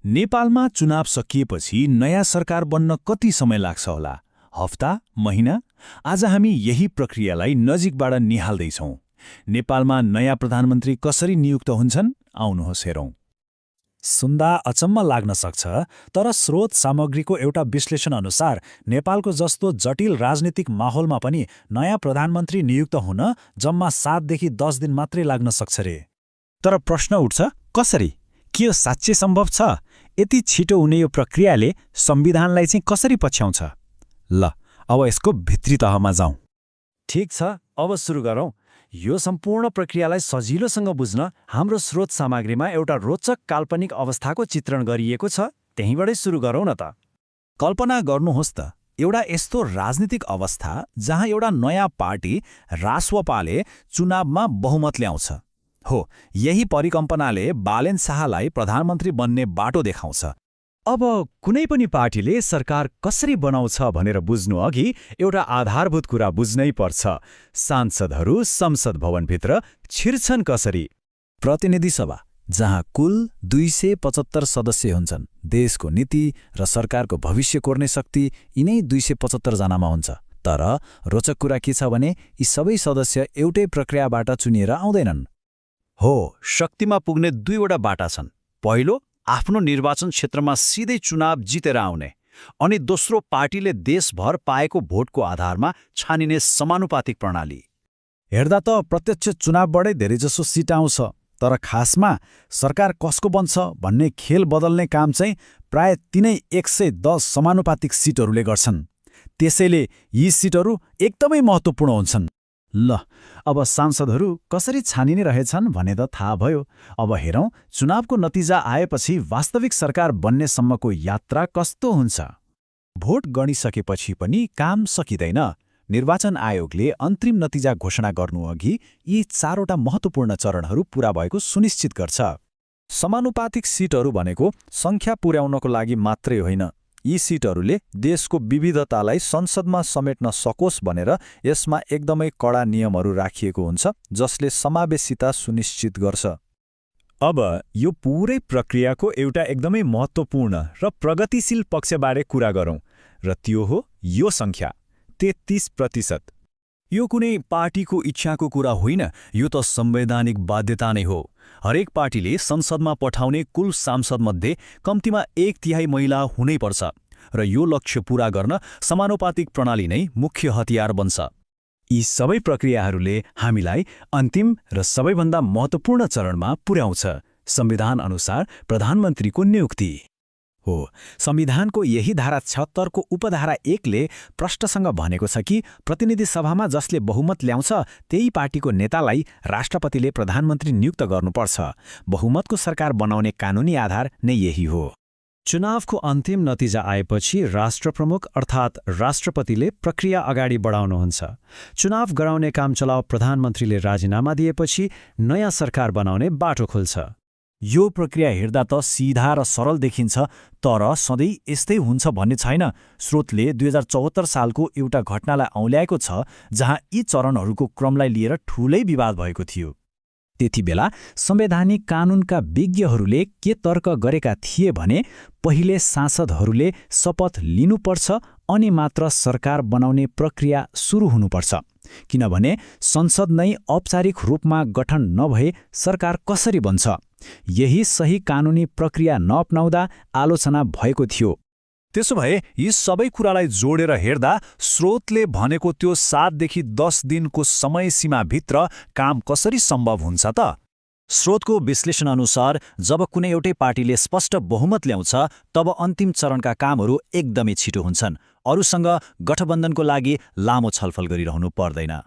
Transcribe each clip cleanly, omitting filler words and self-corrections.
नेपालमा चुनाव सकिएपछि नयाँ सरकार बन्न कति समय लाग्छ होला? हप्ता, महिना? आज हामी यही प्रक्रियालाई नजिकबाट निहाल्दैछौं। नेपालमा नयाँ प्रधानमन्त्री कसरी नियुक्त हुन्छन्? आउनुहोस् हेरौं। सुन्दा अचम्म लाग्न सक्छ, तर स्रोत सामग्रीको एउटा विश्लेषण अनुसार नेपालको जस्तो जटिल राजनीतिक माहौलमा पनि नयाँ प्रधानमन्त्री नियुक्त हुन जम्मा 7 देखि 10 दिन मात्रै लाग्न सक्छ रे। तर प्रश्न उठ्छ, कसरी? के यो साँच्चै सम्भव छ? यति छिटो हुने यो प्रक्रियाले संविधानलाई चाहिँ कसरी पछ्याउँछ? ल, अब यसको भित्री तहमा जाउँ। ठिक छ, अब सुरु गरौँ। यो सम्पूर्ण प्रक्रियालाई सजिलोसँग बुझ्न हाम्रो स्रोत सामग्रीमा एउटा रोचक काल्पनिक अवस्थाको चित्रण गरिएको छ। त्यहीँबाटै सुरु गरौँ न त। कल्पना गर्नुहोस् त, एउटा यस्तो राजनीतिक अवस्था जहाँ एउटा नयाँ पार्टी रासवपाले चुनावमा बहुमत ल्याउँछ। हो, यही परिकल्पनाले बालेन शाहलाई प्रधानमन्त्री बन्ने बाटो देखाउँछ। अब कुनै पनि पार्टीले सरकार कसरी बनाउँछ भनेर बुझ्नु अघि एउटा आधारभूत कुरा बुझ्नै पर्छ। सांसदहरू संसद भवनभित्र छिर्छन् कसरी? प्रतिनिधि सभा, जहाँ कुल 275 सदस्य हुन्छन्। देशको नीति र सरकारको भविष्य कोर्ने शक्ति यिनै 275 जनामा हुन्छ। तर रोचक कुरा के छ भने यी सबै सदस्य एउटै प्रक्रियाबाट चुनिएर आउँदैनन्। हो, शक्तिमा पुग्ने दुईवटा बाटा छन्। पहिलो, आफ्नो निर्वाचन क्षेत्रमा सिधै चुनाव जितेर आउने, अनि दोस्रो, पार्टीले देशभर पाएको भोटको आधारमा छानिने समानुपातिक प्रणाली। हेर्दा त प्रत्यक्ष चुनावबाटै धेरैजसो सिट आउँछ, तर खासमा सरकार कसको बन्छ भन्ने खेल बदल्ने काम चाहिँ प्राय तिनै 110 समानुपातिक सिटहरूले गर्छन्। त्यसैले यी सिटहरू एकदमै महत्त्वपूर्ण हुन्छन्। ल, अब सांसदहरू कसरी छानिने रहेछन् भने त थाहा भयो। अब हेरौँ चुनावको नतिजा आएपछि वास्तविक सरकार बन्नेसम्मको यात्रा कस्तो हुन्छ। भोट गणिसकेपछि पनि काम सकिँदैन। निर्वाचन आयोगले अन्तरिम नतिजा घोषणा गर्नुअघि यी 4वटा महत्त्वपूर्ण चरणहरू पूरा भएको सुनिश्चित गर्छ। समानुपातिक सिटहरू भनेको सङ्ख्या पुर्याउनको लागि मात्रै होइन, यी सिटहरूले देशको विविधतालाई संसदमा समेट्न सकोस् भनेर यसमा एकदमै कडा नियमहरू राखिएको हुन्छ, जसले समावेशिता सुनिश्चित गर्छ। अब यो पूरै प्रक्रियाको एउटा एकदमै महत्त्वपूर्ण र प्रगतिशील पक्षबारे कुरा गरौँ, र त्यो हो यो सङ्ख्या 33%। यो कुनै पार्टीको इच्छाको कुरा होइन, यो त संवैधानिक बाध्यता नै हो। हरेक पार्टीले संसदमा पठाउने कुल सांसदमध्ये कम्तीमा 1/3 महिला हुनैपर्छ, र यो लक्ष्य पूरा गर्न समानुपातिक प्रणाली नै मुख्य हतियार बन्छ। यी सबै प्रक्रियाहरूले हामीलाई अन्तिम र सबैभन्दा महत्त्वपूर्ण चरणमा पुर्याउँछ, संविधान अनुसार प्रधानमन्त्रीको नियुक्ति। हो, संविधानको यही धारा 76 को उपधारा 1 ले प्रष्टसँग भनेको छ कि प्रतिनिधि सभामा जसले बहुमत ल्याउँछ त्यही पार्टीको नेतालाई राष्ट्रपतिले प्रधानमन्त्री नियुक्त गर्नुपर्छ। बहुमतको सरकार बनाउने कानुनी आधार नै यही हो। चुनावको अन्तिम नतिजा आएपछि राष्ट्रप्रमुख अर्थात् राष्ट्रपतिले प्रक्रिया अगाडि बढाउनुहुन्छ। चुनाव गराउने काम चलाउ प्रधानमन्त्रीले राजीनामा दिएपछि नयाँ सरकार बनाउने बाटो खुल्छ। यो प्रक्रिया हेर्दा त सिधा र सरल देखिन्छ, तर सधैँ यस्तै हुन्छ भन्ने छैन। स्रोतले 2074 सालको एउटा घटनालाई औल्याएको छ जहाँ यी चरणहरूको क्रमलाई लिएर ठूलै विवाद भएको थियो। त्यति बेला संवैधानिक कानूनका विज्ञहरूले के तर्क गरेका थिए भने पहिले सांसदहरूले शपथ लिनुपर्छ अनि मात्र सरकार बनाउने प्रक्रिया सुरु हुनुपर्छ, किनभने संसद नै औपचारिक रूपमा गठन नभए सरकार कसरी बन्छ। यही सही कानुनी प्रक्रिया नअपनाउँदा आलोचना भएको थियो। त्यसो भए यी सबै कुरालाई जोडेर हेर्दा स्रोतले भनेको त्यो 7 देखि 10 दिनको समय सीमाभित्र काम कसरी सम्भव हुन्छ त? स्रोतको विश्लेषण अनुसार जब कुनै एउटै पार्टीले स्पष्ट बहुमत ल्याउँछ तब अन्तिम चरणका कामहरू एकदमै छिटो हुन्छन्। अरूसँग गठबन्धनको लागि लामो छलफल गरिरहनु पर्दैन।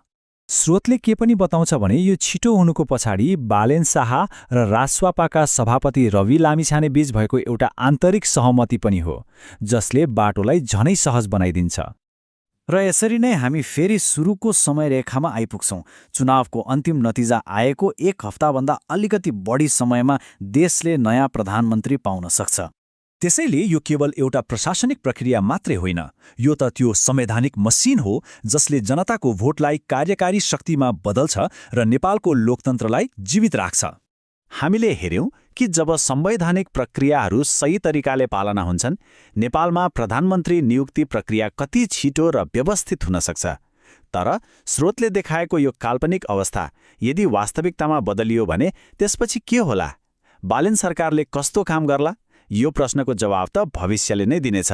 स्रोतले के पनि बताउँछ भने यो छिटो हुनुको पछाडि बालेन शाह र रासपाका सभापति रवि लामिछाने बीच भएको एउटा आन्तरिक सहमति पनि हो, जसले बाटोलाई झनै सहज बनाइदिन्छ। र यसरी नै हामी फेरि सुरुको समयरेखामा आइपुग्छौँ। चुनावको अन्तिम नतिजा आएको 1 हप्ताभन्दा अलिकति बढी समयमा देशले नयाँ प्रधानमन्त्री पाउन सक्छ। त्यसैले यो केवल एउटा प्रशासनिक प्रक्रिया मात्रै होइन, यो त त्यो संवैधानिक मसिन हो जसले जनताको भोटलाई कार्यकारी शक्तिमा बदल्छ र नेपालको लोकतन्त्रलाई जीवित राख्छ। हामीले हेर्यौं कि जब संवैधानिक प्रक्रियाहरू सही तरिकाले पालना हुन्छन्, नेपालमा प्रधानमन्त्री नियुक्ति प्रक्रिया कति छिटो र व्यवस्थित हुन सक्छ। तर स्रोतले देखाएको यो काल्पनिक अवस्था यदि वास्तविकतामा बदलियो भने त्यसपछि के होला? बालेन सरकारले कस्तो काम गर्ला? यो प्रश्नको जवाब त भविष्यले नै दिनेछ।